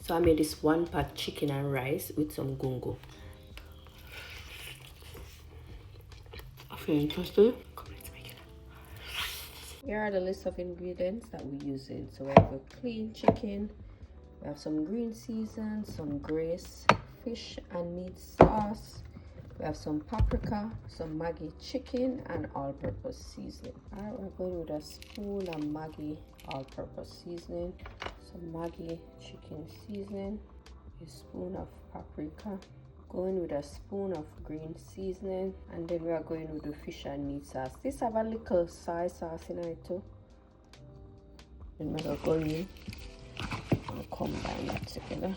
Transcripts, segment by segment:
So I made this 1-pot chicken and rice with some gungo. I feel interested. Come, let's make it. Here are the list of ingredients that we're using. So we have a clean chicken, we have some green season, some grace, fish and meat sauce, we have some paprika, some Maggi chicken, and all-purpose seasoning. Alright, we're going with a spoon of Maggi all-purpose seasoning, some Maggi chicken seasoning, a spoon of paprika, going with a spoon of green seasoning, and then we are going with the fish and meat sauce. This have a little soy sauce in it too. And we're going to combine that together.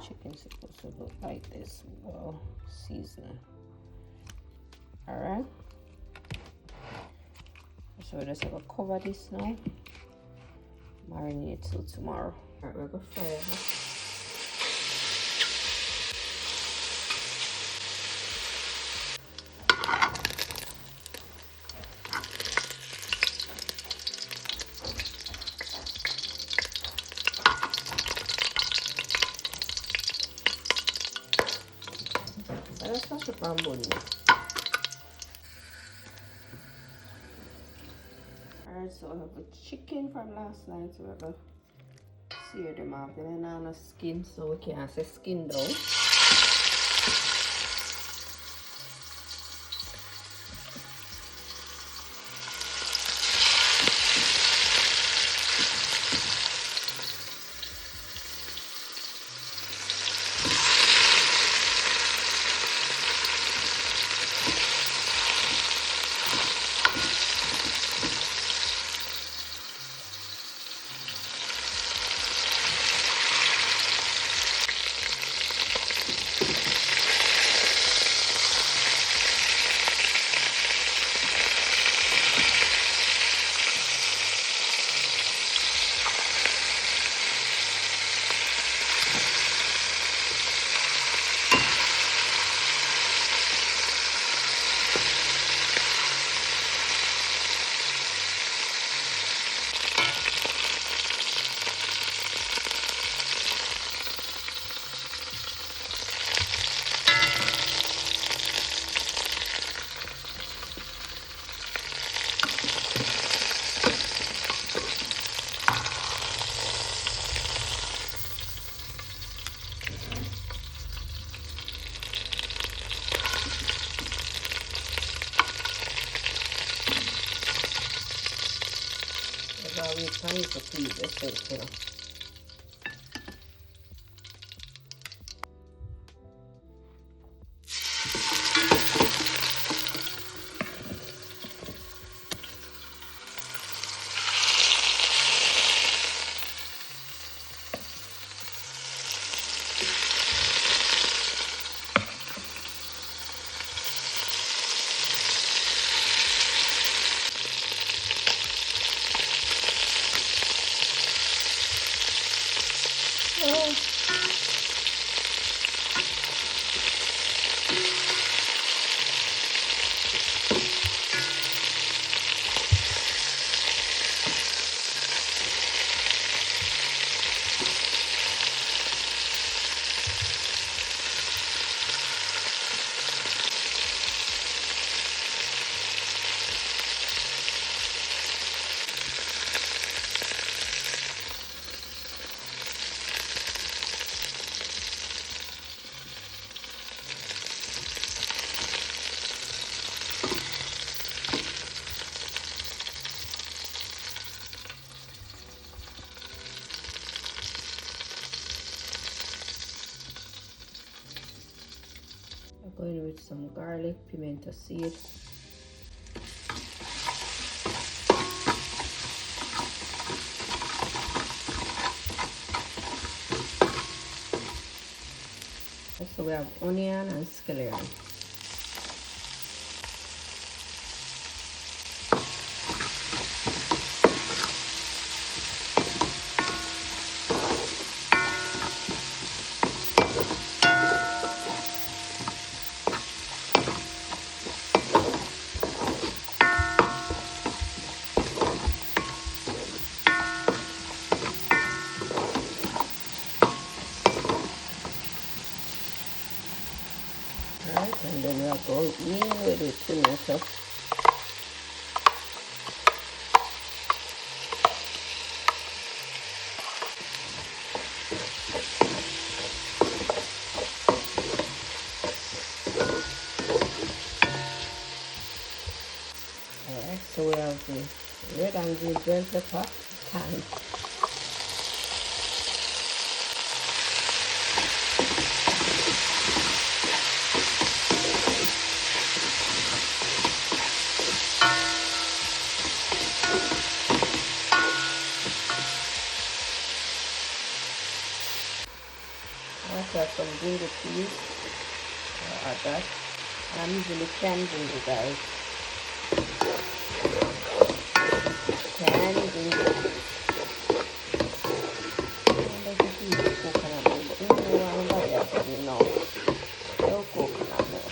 Chicken's supposed to look like this, well seasoning. Alright, so we're just gonna cover this now, marinate till tomorrow. Alright, we're gonna fry it. Let's not put bamboo in it. Alright, so I have a chicken from last night, so we're gonna sear them off. Then I have skin, so we can't say skin down. We're trying to please this, you know. Going with some garlic, pimento seed. So we have onion and scallion. pimento. Alright, so we have the red and green bell pepper, thyme. I have some Gungo peas. Add that. I'm using the canned Gungo, guys. Canned Gungo. I like to use coconut milk, but you know what I'm about to know. No coconut milk.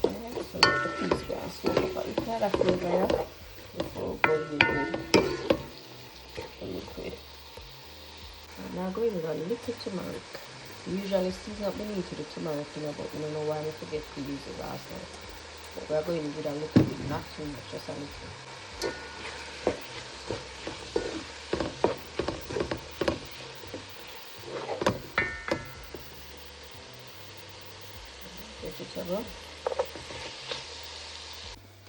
Alright, so let the peas go and soak up a little of flavor before going into the liquid. I'm now going with a little turmeric. Usually season up the meat with the turmeric, you know, but I don't know why I forget to use it last night. But we're going with a little bit, not too much, just a little. Vegetable.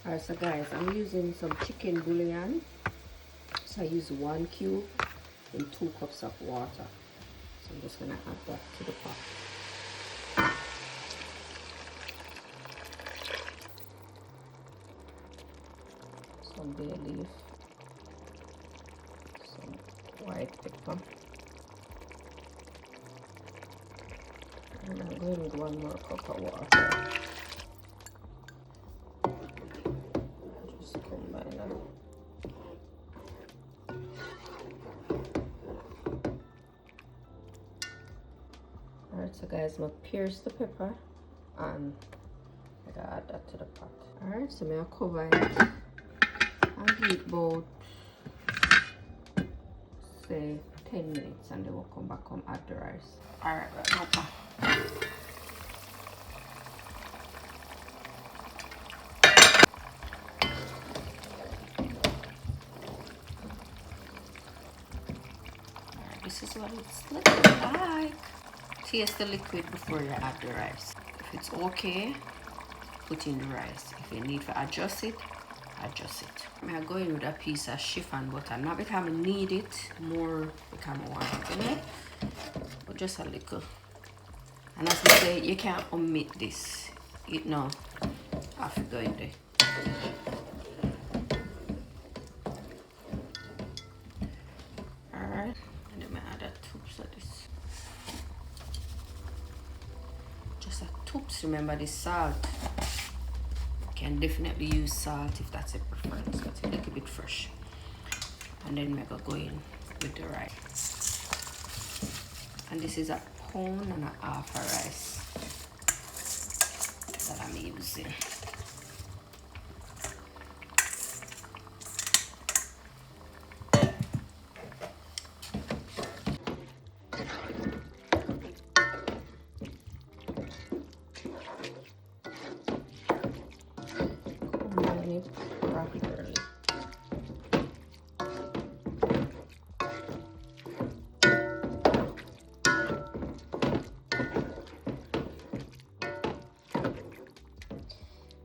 Alright, so guys, I'm using some chicken bouillon. So I use 1 cube in 2 cups of water. So I'm just gonna add that to the pot. Some bay leaf, some white pepper, and I'm going with 1 more cup of water. Just combine that. Alright, so guys, I'm gonna pierce the pepper and I gotta add that to the pot. Alright, so I'm gonna cover it and give it about, say, 10 minutes, and then we'll come back and add the rice. Alright, okay. Alright, this is what it's looking like. Taste the liquid before you add the rice. If it's okay, put in the rice. If you need to adjust it, adjust it. I'm going with a piece of chiffon butter, not because I need it more, because I want it, you know, but just a little. And as I say, you can't omit this. You know, I have to go in there. Alright, and then I add a toops of this. Just a toops. Remember the salt. Can definitely use salt if that's a preference, but a little bit fresh. And then we're gonna go in with the rice. And this is 1.5 pounds of rice that I'm using. Properly.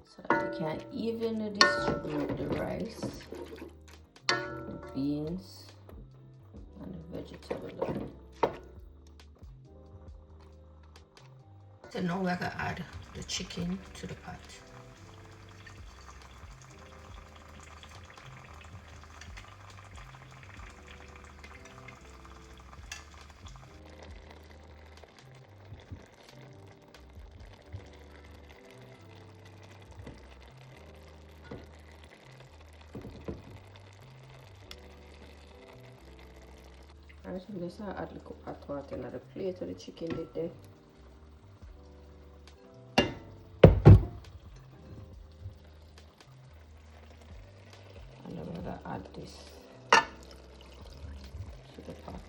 So that we can evenly distribute the rice, the beans, and the vegetable. So now we're gonna add the chicken to the pot. Alright, so I'm just gonna add a little hot water in the plate of the chicken did there. And then we're gonna add this to the pot.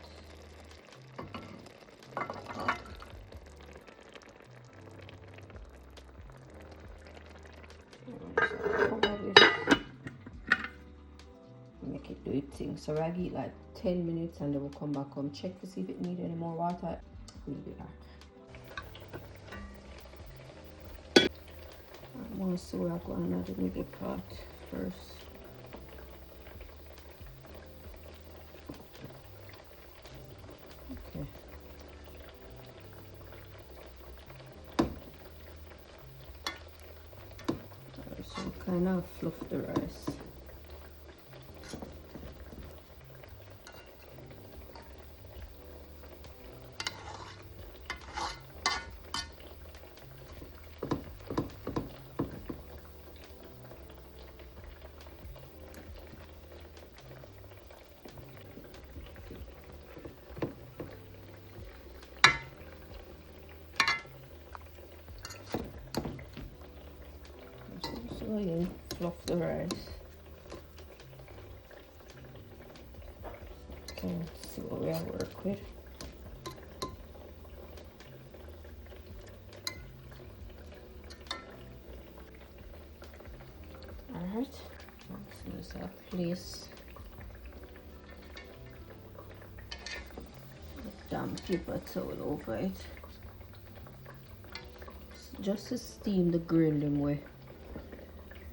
thing. So I give it like 10 minutes and then we'll come back home, check to see if it needs any more water. We'll be back. I'm gonna see where I'm going to do the pot first. Okay. So kind of fluff the rice. So you fluff the rice. Okay, let's see what we have to work with. Alright, so just place the damp paper towel over it. Just to steam the grain them way.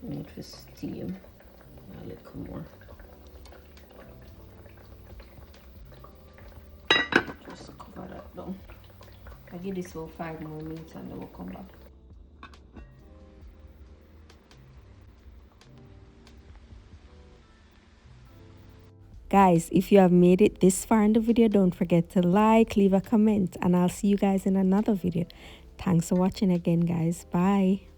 We need to steam a little more. Just cover that down. I give this about 5 more minutes and then we'll come back. Guys, if you have made it this far in the video, don't forget to like, leave a comment, and I'll see you guys in another video. Thanks for watching again, guys. Bye.